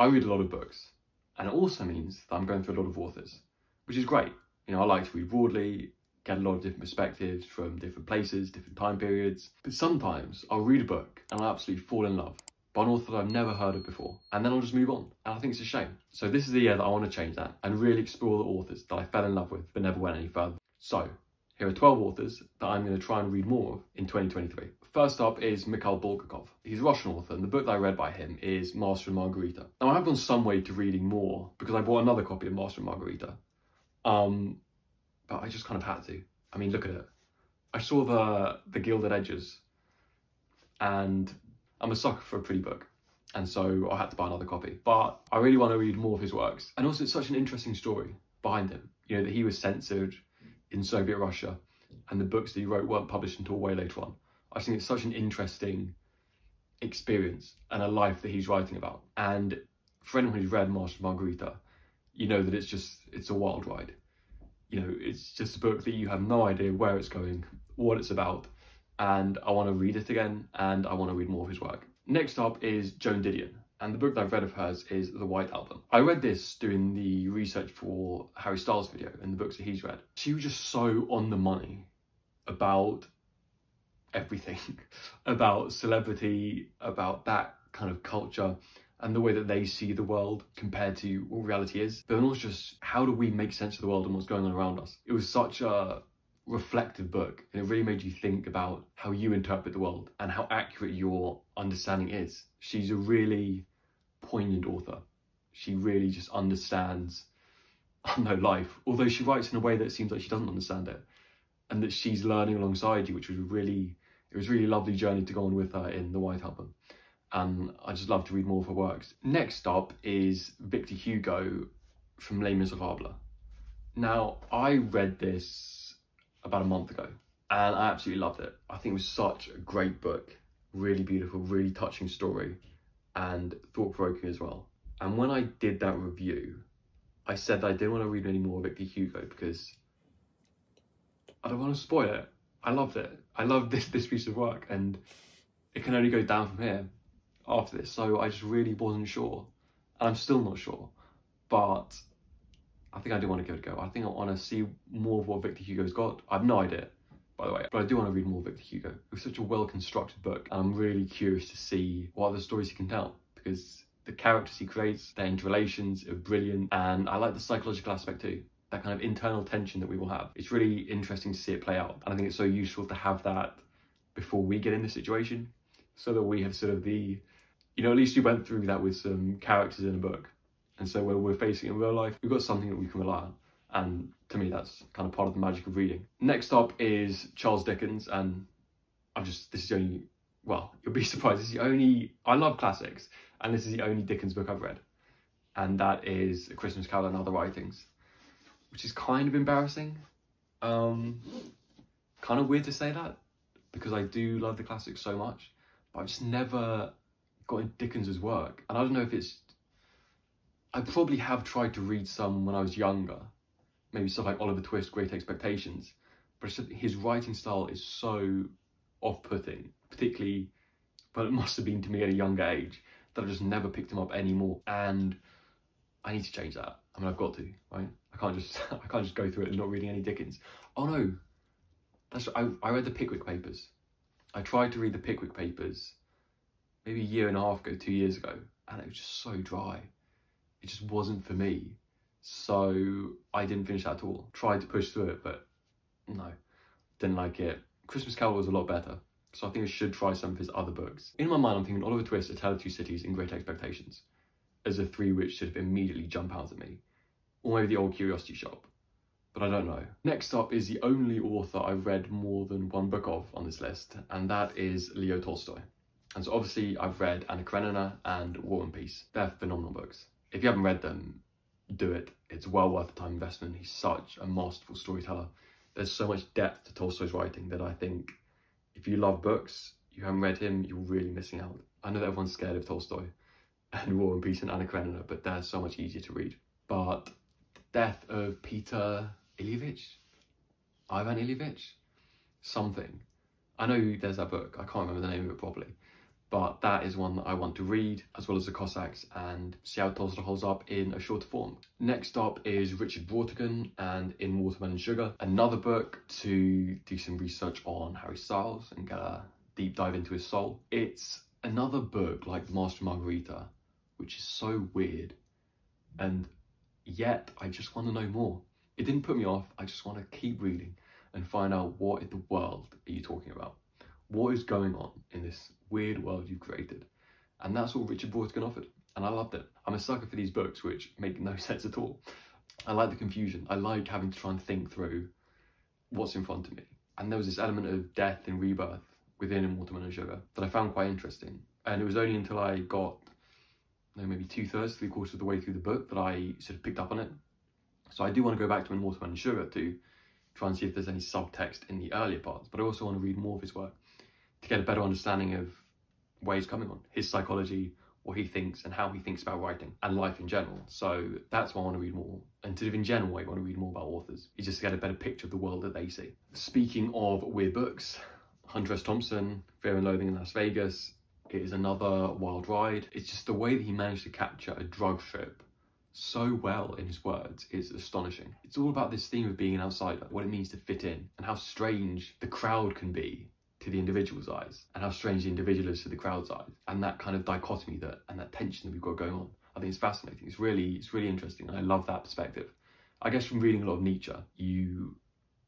I read a lot of books, and it also means that I'm going through a lot of authors, which is great. You know, I like to read broadly, get a lot of different perspectives from different places, different time periods. But sometimes I'll read a book and I'll absolutely fall in love by an author that I've never heard of before, and then I'll just move on. And I think it's a shame. So this is the year that I want to change that and really explore the authors that I fell in love with but never went any further. So here are 12 authors that I'm going to try and read more of in 2023. First up is Mikhail Bulgakov. He's a Russian author, and the book that I read by him is Master and Margarita. Now, I have gone some way to reading more because I bought another copy of Master and Margarita. But I just kind of had to. I mean, look at it. I saw the gilded edges, and I'm a sucker for a pretty book, and so I had to buy another copy. But I really want to read more of his works. And also, it's such an interesting story behind him. You know, that he was censored in Soviet Russia, and the books that he wrote weren't published until way later on. I think it's such an interesting experience and a life that he's writing about. And for anyone who's read Master and Margarita, you know that it's a wild ride. You know, it's just a book that you have no idea where it's going, what it's about, and I want to read it again, and I want to read more of his work. Next up is Joan Didion, and the book that I've read of hers is The White Album. I read this doing the research for Harry Styles' video and the books that he's read. She was just so on the money about everything, about celebrity, about that kind of culture, and the way that they see the world compared to what reality is. But then also just, how do we make sense of the world and what's going on around us? It was such a reflective book, and it really made you think about how you interpret the world and how accurate your understanding is. She's a really poignant author. She really just understands, I don't know, life, although she writes in a way that it seems like she doesn't understand it, and that she's learning alongside you, which was really, it was a really lovely journey to go on with her in The White Album. And I just love to read more of her works. Next up is Victor Hugo from Les Miserables. Now, I read this about a month ago, and I absolutely loved it. I think it was such a great book, really beautiful, really touching story, and thought-provoking as well. And when I did that review, I said that I didn't want to read any more Victor Hugo because I don't want to spoil it. I loved it. I loved this piece of work, and it can only go down from here after this. So I just really wasn't sure, and I'm still not sure, but I think I do want to give it a go. I think I want to see more of what Victor Hugo's got. I have no idea, by the way, but I do want to read more Victor Hugo. It was such a well-constructed book. I'm really curious to see what other stories he can tell, because the characters he creates, their interrelations are brilliant, and I like the psychological aspect too. That kind of internal tension that we will have. It's really interesting to see it play out, and I think it's so useful to have that before we get in this situation, so that we have sort of the, you know, at least we went through that with some characters in a book. And so when we're facing it in real life, we've got something that we can rely on. And to me, that's kind of part of the magic of reading. Next up is Charles Dickens. And this is the only, well, you'll be surprised. This is the only, I love classics. And this is the only Dickens book I've read. And that is A Christmas Carol and Other Writings, which is kind of embarrassing. Kind of weird to say that, because I do love the classics so much, but I've just never got into Dickens's work. And I don't know if it's, I probably have tried to read some when I was younger, maybe stuff like Oliver Twist, Great Expectations, but it's just, his writing style is so off-putting, particularly, but it must have been to me at a younger age, that I've just never picked him up anymore, and I need to change that. I mean, I've got to, right? I can't just go through it and not reading any Dickens. Oh no, I read the Pickwick Papers. I tried to read the Pickwick Papers maybe a year and a half ago, 2 years ago, and it was just so dry. It just wasn't for me. So I didn't finish that at all. Tried to push through it, but no, didn't like it. Christmas Carol was a lot better, so I think I should try some of his other books. In my mind, I'm thinking Oliver Twist, A Tale of Two Cities, and Great Expectations as the three which should immediately jump out at me. Or maybe The Old Curiosity Shop, but I don't know. Next up is the only author I've read more than one book of on this list, and that is Leo Tolstoy. And so obviously I've read Anna Karenina and War and Peace. They're phenomenal books. If you haven't read them, do it. It's well worth the time investment. He's such a masterful storyteller. There's so much depth to Tolstoy's writing that I think if you love books, you haven't read him, you're really missing out. I know that everyone's scared of Tolstoy and War and Peace and Anna Karenina, but they're so much easier to read. But the death of Ivan Ilyevich, something. I know there's that book, I can't remember the name of it properly, but that is one that I want to read, as well as the Cossacks, and see how Tolstoy holds up in a shorter form. Next up is Richard Brautigan and In Watermelon Sugar, another book to do some research on Harry Styles and get a deep dive into his soul. It's another book like Master and Margarita, which is so weird, and yet I just want to know more. It didn't put me off, I just want to keep reading and find out what in the world are you talking about. What is going on in this weird world you've created? And that's what Richard Brautigan offered, and I loved it. I'm a sucker for these books which make no sense at all. I like the confusion. I like having to try and think through what's in front of me. And there was this element of death and rebirth within In Watermelon Sugar that I found quite interesting. And it was only until I got maybe 2/3, 3/4 of the way through the book that I sort of picked up on it. So I do want to go back to In Watermelon Sugar to try and see if there's any subtext in the earlier parts, but I also want to read more of his work to get a better understanding of where he's coming on, his psychology, what he thinks and how he thinks about writing and life in general. So that's why I want to read more. And sort of in general, I want to read more about authors. You just get a better picture of the world that they see. Speaking of weird books, Hunter S. Thompson, Fear and Loathing in Las Vegas, it is another wild ride. It's just the way that he managed to capture a drug trip so well in his words is astonishing. It's all about this theme of being an outsider, what it means to fit in, and how strange the crowd can be to the individual's eyes, and how strange the individual is to the crowd's eyes, and that kind of dichotomy and that tension that we've got going on. I think it's fascinating. It's really interesting, and I love that perspective. I guess from reading a lot of Nietzsche, you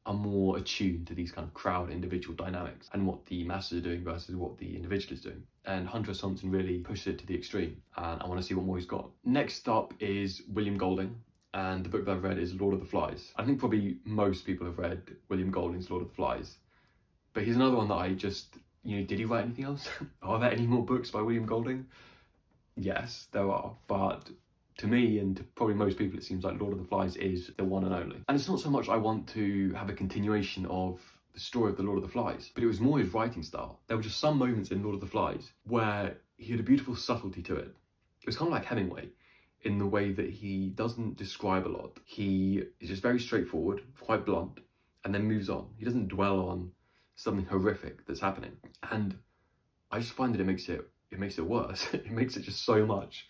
are more attuned to these kind of crowd individual dynamics and what the masses are doing versus what the individual is doing. And Hunter S. Thompson really pushed it to the extreme, and I want to see what more he's got. Next up is William Golding, and the book that I've read is Lord of the Flies. I think probably most people have read William Golding's Lord of the Flies, but here's another one that I just, did he write anything else? Are there any more books by William Golding? Yes, there are, but to me and to probably most people, it seems like Lord of the Flies is the one and only. And it's not so much I want to have a continuation of the story of the Lord of the Flies, but it was more his writing style. There were just some moments in Lord of the Flies where he had a beautiful subtlety to it. It was kind of like Hemingway in the way that he doesn't describe a lot. He is just very straightforward, quite blunt, and then moves on. He doesn't dwell on something horrific that's happening. And I just find that it makes it worse. It makes it just so much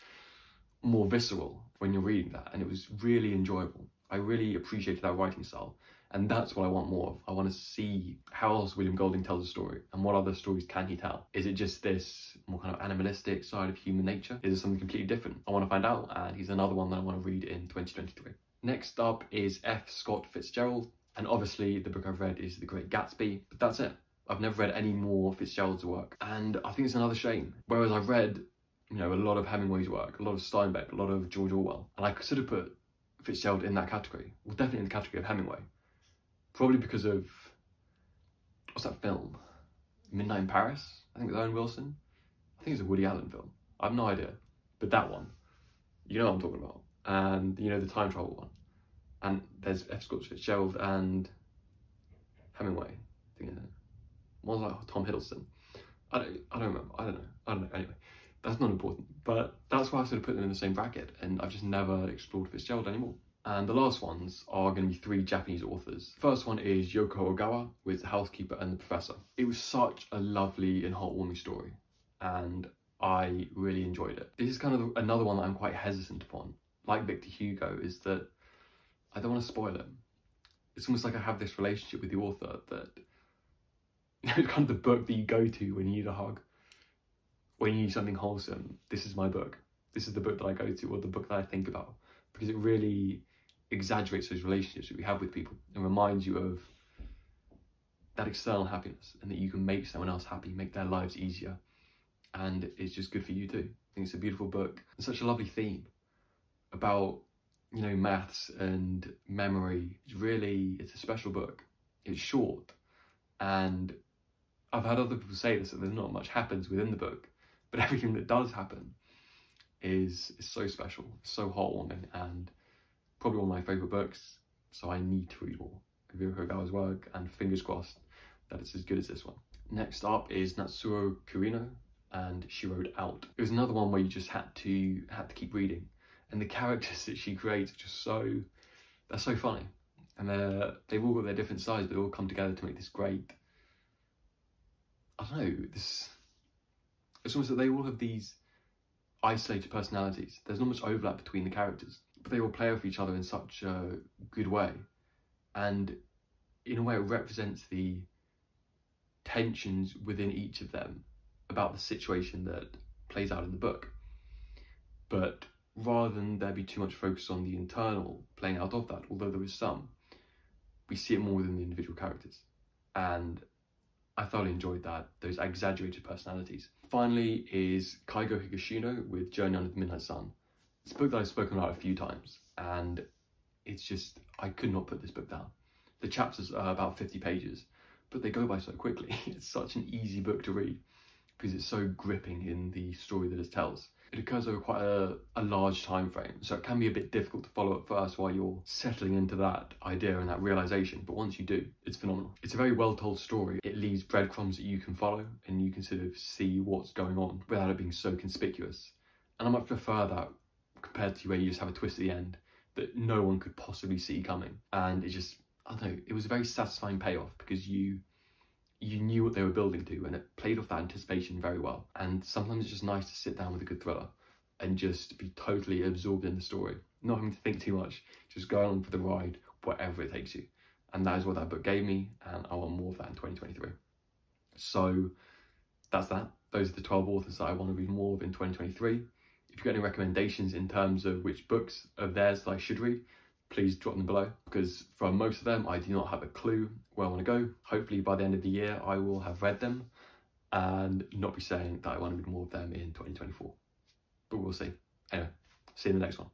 more visceral when you're reading that, and it was really enjoyable. I really appreciated that writing style, and that's what I want more of. I want to see how else William Golding tells a story, and what other stories can he tell. Is it just this more kind of animalistic side of human nature? Is it something completely different? I want to find out, and he's another one that I want to read in 2023. Next up is F. Scott Fitzgerald, and obviously the book I've read is The Great Gatsby, but that's it. I've never read any more Fitzgerald's work, and I think it's another shame. Whereas I've read a lot of Hemingway's work, a lot of Steinbeck, a lot of George Orwell, and I could sort of put Fitzgerald in that category. Well, definitely in the category of Hemingway. Probably because of, what's that film? Midnight in Paris? I think with Owen Wilson. I think it's a Woody Allen film. I have no idea. But that one, you know what I'm talking about. And the time travel one. And there's F. Scott Fitzgerald and Hemingway. I think one was like Tom Hiddleston. I don't remember. I don't know. Anyway, that's not important. But that's why I sort of put them in the same bracket, and I've just never explored Fitzgerald anymore. And the last ones are going to be 3 Japanese authors. First one is Yoko Ogawa with The Housekeeper and the Professor. It was such a lovely and heartwarming story, and I really enjoyed it. This is kind of another one that I'm quite hesitant upon. Like Victor Hugo, is that I don't want to spoil it. It's almost like I have this relationship with the author that it's kind of the book that you go to when you need a hug, when you need something wholesome. This is my book. This is the book that I go to, or the book that I think about, because it really exaggerates those relationships that we have with people and reminds you of that external happiness, and that you can make someone else happy, make their lives easier, and it's just good for you too. I think it's a beautiful book and such a lovely theme about maths and memory. It's a special book. It's short, and I've had other people say this, that there's not much happens within the book, but everything that does happen is so special, so heartwarming, and probably one of my favourite books. So I need to read more of Yoko Ogawa's work, and fingers crossed that it's as good as this one. Next up is Natsuo Kirino, and She Wrote Out. It was another one where you just had to keep reading, and the characters that she creates are just they're so funny, and they've all got their different sides, but they all come together to make this great, I don't know, this It's almost that they all have these isolated personalities. There's not much overlap between the characters, but they all play off each other in such a good way. And in a way, it represents the tensions within each of them about the situation that plays out in the book. But rather than there be too much focus on the internal playing out of that, although there is some, we see it more within the individual characters. And I thoroughly enjoyed that, those exaggerated personalities. Finally is Keigo Higashino with Joan and the Midnight Sun. It's a book that I've spoken about a few times, and it's just, I could not put this book down. The chapters are about 50 pages, but they go by so quickly. It's such an easy book to read because it's so gripping in the story that it tells. It occurs over quite a large time frame, so it can be a bit difficult to follow at first while you're settling into that idea and that realization, but once you do, it's phenomenal. It's a very well told story. It leaves breadcrumbs that you can follow and you can sort of see what's going on without it being so conspicuous. And I much prefer that compared to where you just have a twist at the end that no one could possibly see coming. And it just, I don't know, it was a very satisfying payoff because you knew what they were building to, and it played off that anticipation very well. And sometimes it's just nice to sit down with a good thriller and just be totally absorbed in the story, not having to think too much, just go on for the ride, wherever it takes you. And that is what that book gave me, and I want more of that in 2023. So that's that. Those are the 12 authors that I want to read more of in 2023. If you've got any recommendations in terms of which books of theirs that I should read, please drop them below, because for most of them I do not have a clue where I want to go. Hopefully by the end of the year I will have read them and not be saying that I want to read more of them in 2024, but we'll see. Anyway, see you in the next one.